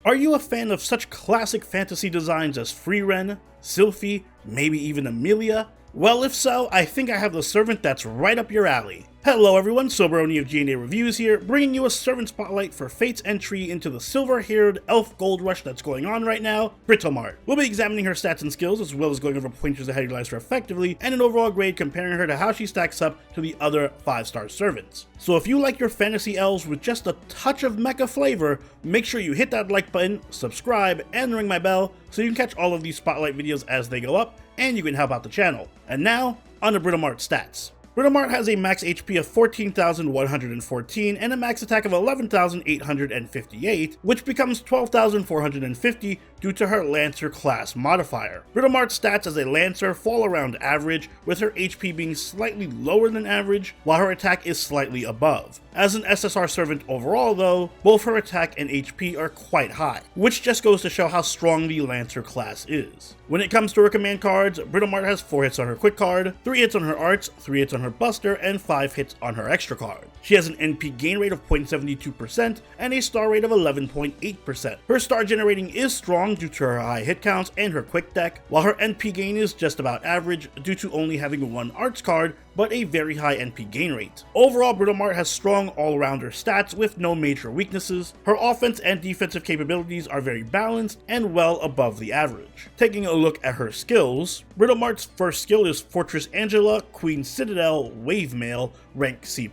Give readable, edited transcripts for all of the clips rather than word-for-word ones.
Are you a fan of such classic fantasy designs as Frieren, Sylphie, maybe even Amelia? Well, if so, I think I have the servant that's right up your alley. Hello everyone, Soberoni of G&A Reviews here, bringing you a servant spotlight for Fate's entry into the silver-haired elf gold rush that's going on right now, Britomart. We'll be examining her stats and skills, as well as going over pointers that utilize her effectively, and an overall grade comparing her to how she stacks up to the other 5-star servants. So if you like your fantasy elves with just a touch of mecha flavor, make sure you hit that like button, subscribe, and ring my bell so you can catch all of these spotlight videos as they go up, and you can help out the channel. And now, on to Britomart stats. Britomart has a max HP of 14,114 and a max attack of 11,858, which becomes 12,450 due to her Lancer class modifier. Britomart's stats as a Lancer fall around average, with her HP being slightly lower than average, while her attack is slightly above. As an SSR servant overall though, both her attack and HP are quite high, which just goes to show how strong the Lancer class is. When it comes to her command cards, Britomart has 4 hits on her quick card, 3 hits on her arts, 3 hits on her buster, and 5 hits on her extra card. She has an NP gain rate of 0.72% and a star rate of 11.8%. Her star generating is strong due to her high hit counts and her quick deck, while her NP gain is just about average due to only having 1 arts card, but a very high NP gain rate. Overall, Britomart has strong all-rounder stats with no major weaknesses. Her offense and defensive capabilities are very balanced and well above the average. Taking a look at her skills, Britomart's first skill is Fortress Angela, Queen Citadel, Wave Mail, rank C+.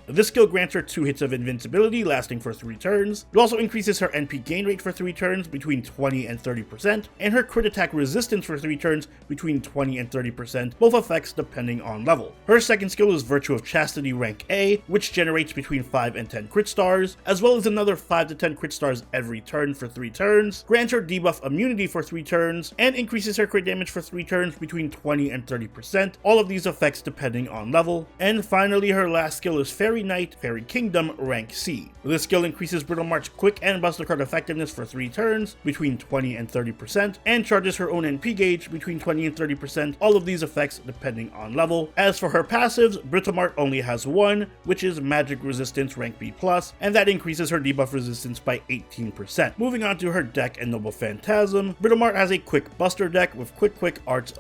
This skill grants her 2 hits of invincibility lasting for 3 turns. It also increases her NP gain rate for 3 turns between 20 and 30%, and her crit attack resistance for 3 turns between 20 and 30%, both effects depending on level. Her second skill is Virtue of Chastity rank A, which generates between 5 and 10 crit stars, as well as another 5 to 10 crit stars every turn for 3 turns, grants her debuff immunity for 3 turns, and increases her crit damage for 3 turns between 20 and 30%, all of these effects depending on level. And finally, her last skill is Fairy Knight, Fairy Kingdom rank C. This skill increases Britomart's quick and buster card effectiveness for 3 turns between 20 and 30%, and charges her own NP gauge between 20 and 30%, all of these effects depending on level. As for her passives, Britomart only has 1, which is Magic Resistance rank B+, and that increases her debuff resistance by 18%. Moving on to her deck and Noble Phantasm, Britomart has a quick buster deck with quick arts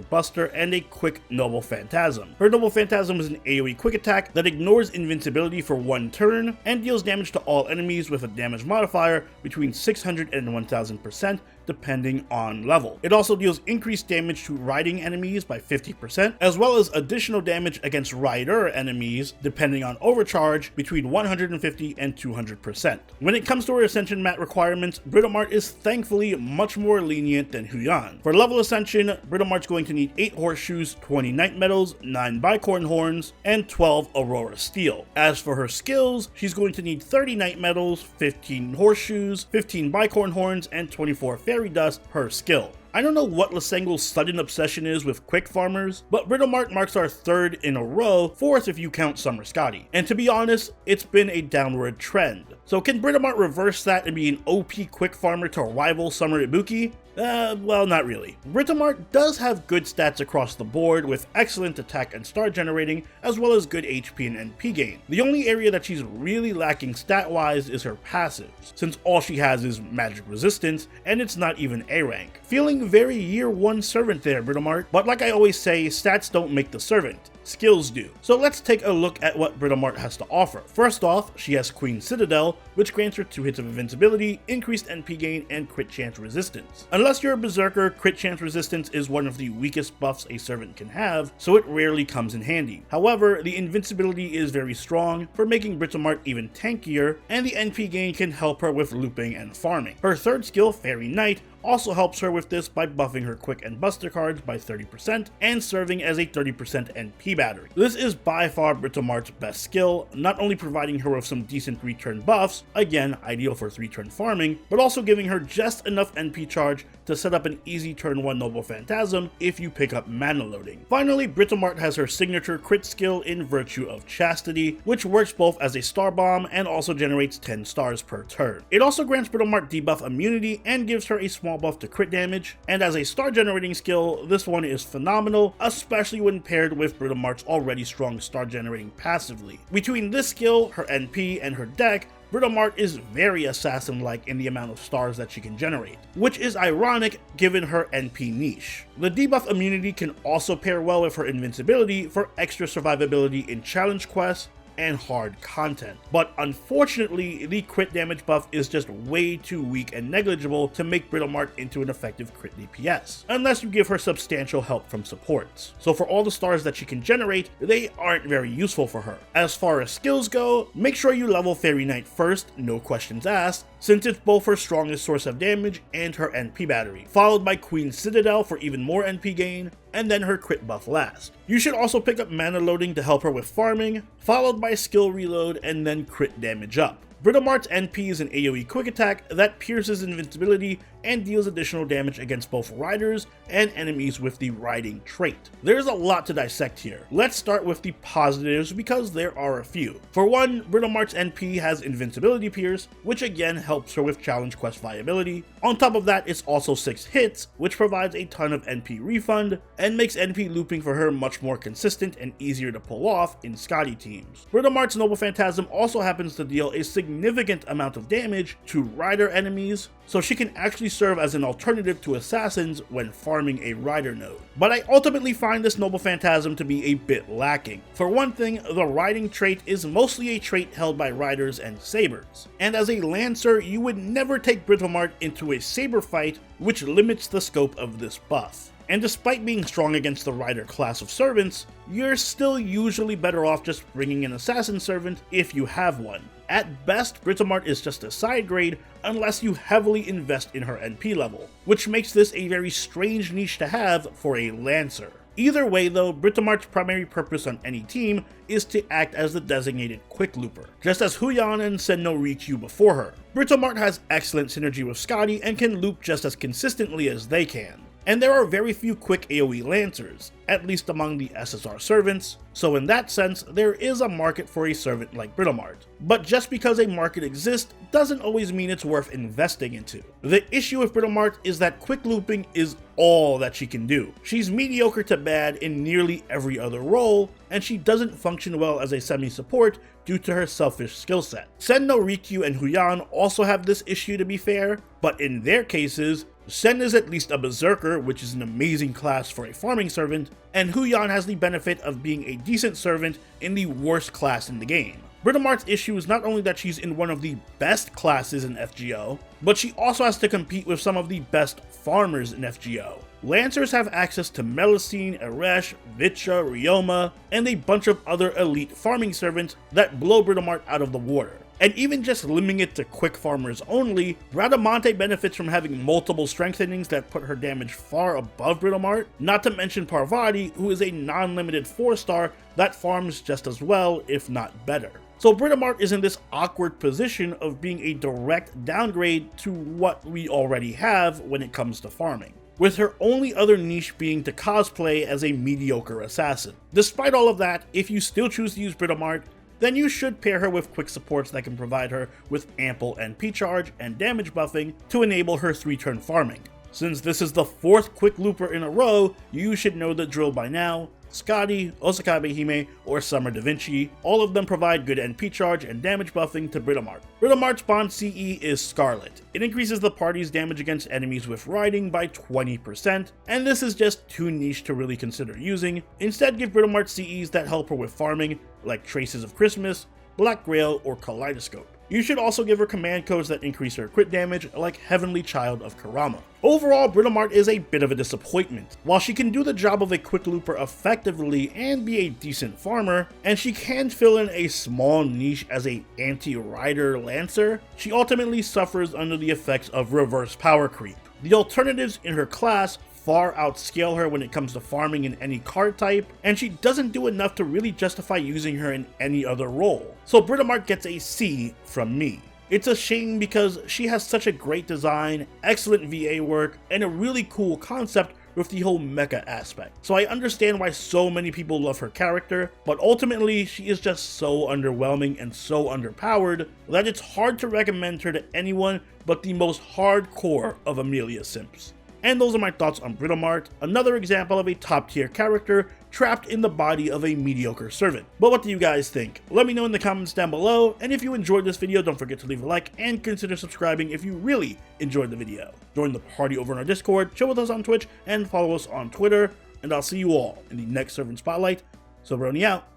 buster, and a quick Noble Phantasm. Her Noble Phantasm is an AoE quick attack that ignores invincibility for 1 turn, and deals damage to all enemies with a damage modifier between 600 and 1000%, depending on level. It also deals increased damage to riding enemies by 50%, as well as additional damage against rider enemies, depending on overcharge, between 150 and 200%. When it comes to her Ascension mat requirements, Britomart is thankfully much more lenient than Huyan. For level Ascension, Britomart's going to need 8 horseshoes, 20 night medals, 9 bicorn horns, and 12 Aurora steel. As for her skills, she's going to need 30 night medals, 15 horseshoes, 15 bicorn horns, and 24 fairy dust per skill. I don't know what Lasengul's sudden obsession is with quick farmers, but Britomart marks our 3rd in a row, 4th if you count Summer Scotty. And to be honest, it's been a downward trend. So can Britomart reverse that and be an OP quick farmer to rival Summer Ibuki? Well, not really. Britomart does have good stats across the board, with excellent attack and star generating, as well as good HP and NP gain. The only area that she's really lacking stat-wise is her passives, since all she has is magic resistance, and it's not even A rank. Feeling very year 1 servant there, Britomart, but like I always say, stats don't make the servant. Skills do. So let's take a look at what Britomart has to offer. First off, she has Queen Citadel, which grants her 2 hits of invincibility, increased NP gain, and crit chance resistance. Unless you're a berserker, crit chance resistance is one of the weakest buffs a servant can have, so it rarely comes in handy. However, the invincibility is very strong for making Britomart even tankier, and the NP gain can help her with looping and farming. Her 3rd skill, Fairy Knight, also helps her with this by buffing her quick and buster cards by 30% and serving as a 30% NP battery. This is by far Britomart's best skill, not only providing her with some decent 3-turn buffs, again ideal for 3-turn farming, but also giving her just enough NP charge to set up an easy turn 1 Noble Phantasm if you pick up mana loading. Finally, Britomart has her signature crit skill in Virtue of Chastity, which works both as a star bomb and also generates 10 stars per turn. It also grants Britomart debuff immunity and gives her a small buff to crit damage, and as a star generating skill, this one is phenomenal, especially when paired with Britomart's already strong star generating passively. Between this skill, her NP, and her deck, Britomart is very assassin-like in the amount of stars that she can generate, which is ironic given her NP niche. The debuff immunity can also pair well with her invincibility for extra survivability in challenge quests and hard content. But unfortunately, the crit damage buff is just way too weak and negligible to make Britomart into an effective crit DPS, unless you give her substantial help from supports. So for all the stars that she can generate, they aren't very useful for her. As far as skills go, make sure you level Fairy Knight first, no questions asked, since it's both her strongest source of damage and her NP battery, followed by Queen Citadel for even more NP gain, and then her crit buff last. You should also pick up mana loading to help her with farming, followed by skill reload and then crit damage up. Britomart's NP is an AoE quick attack that pierces invincibility and deals additional damage against both riders and enemies with the riding trait. There's a lot to dissect here. Let's start with the positives because there are a few. For one, Britomart's NP has invincibility pierce, which again helps her with challenge quest viability. On top of that, it's also 6 hits, which provides a ton of NP refund and makes NP looping for her much more consistent and easier to pull off in Scotty teams. Britomart's Noble Phantasm also happens to deal a significant amount of damage to rider enemies, so she can actually serve as an alternative to assassins when farming a rider node. But I ultimately find this Noble Phantasm to be a bit lacking. For one thing, the riding trait is mostly a trait held by riders and sabers, and as a lancer you would never take Britomart into a saber fight, which limits the scope of this buff. And despite being strong against the rider class of servants, you're still usually better off just bringing an assassin servant if you have one. At best, Britomart is just a side grade unless you heavily invest in her NP level, which makes this a very strange niche to have for a lancer. Either way though, Britomart's primary purpose on any team is to act as the designated quick looper, just as Huyan and Sen no Rikyu before her. Britomart has excellent synergy with Scotty and can loop just as consistently as they can. And there are very few quick AoE lancers, at least among the SSR servants, so in that sense, there is a market for a servant like Britomart. But just because a market exists doesn't always mean it's worth investing into. The issue with Britomart is that quick looping is all that she can do. She's mediocre to bad in nearly every other role, and she doesn't function well as a semi-support due to her selfish skill set. Sen no Rikyu and Huyan also have this issue to be fair, but in their cases, Sen is at least a berserker, which is an amazing class for a farming servant, and Huyan has the benefit of being a decent servant in the worst class in the game. Britomart's issue is not only that she's in one of the best classes in FGO, but she also has to compete with some of the best farmers in FGO. Lancers have access to Melusine, Eresh, Vitcha, Ryoma, and a bunch of other elite farming servants that blow Britomart out of the water. And even just limiting it to quick farmers only, Bradamante benefits from having multiple strengthenings that put her damage far above Britomart, not to mention Parvati, who is a non-limited 4-star that farms just as well, if not better. So Britomart is in this awkward position of being a direct downgrade to what we already have when it comes to farming, with her only other niche being to cosplay as a mediocre assassin. Despite all of that, if you still choose to use Britomart, then you should pair her with quick supports that can provide her with ample NP charge and damage buffing to enable her 3-turn farming. Since this is the 4th quick looper in a row, you should know the drill by now. Scotty, Osakabe Hime, or Summer Da Vinci, all of them provide good NP charge and damage buffing to Britomart. Britomart's bond CE is Scarlet. It increases the party's damage against enemies with riding by 20%, and this is just too niche to really consider using. Instead, give Britomart CEs that help her with farming, like Traces of Christmas, Black Grail, or Kaleidoscope. You should also give her command codes that increase her crit damage, like Heavenly Child of Karama. Overall, Britomart is a bit of a disappointment. While she can do the job of a quick looper effectively and be a decent farmer, and she can fill in a small niche as a anti-rider lancer, she ultimately suffers under the effects of reverse power creep. The alternatives in her class far outscale her when it comes to farming in any card type, and she doesn't do enough to really justify using her in any other role. So Britomart gets a C from me. It's a shame because she has such a great design, excellent VA work, and a really cool concept with the whole mecha aspect. So I understand why so many people love her character, but ultimately she is just so underwhelming and so underpowered that it's hard to recommend her to anyone but the most hardcore of Amelia simps. And those are my thoughts on Britomart, another example of a top tier character trapped in the body of a mediocre servant. But what do you guys think? Let me know in the comments down below, and if you enjoyed this video, don't forget to leave a like and consider subscribing if you really enjoyed the video. Join the party over on our Discord, chill with us on Twitch, and follow us on Twitter, and I'll see you all in the next Servant Spotlight. So Brony out.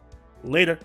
Later.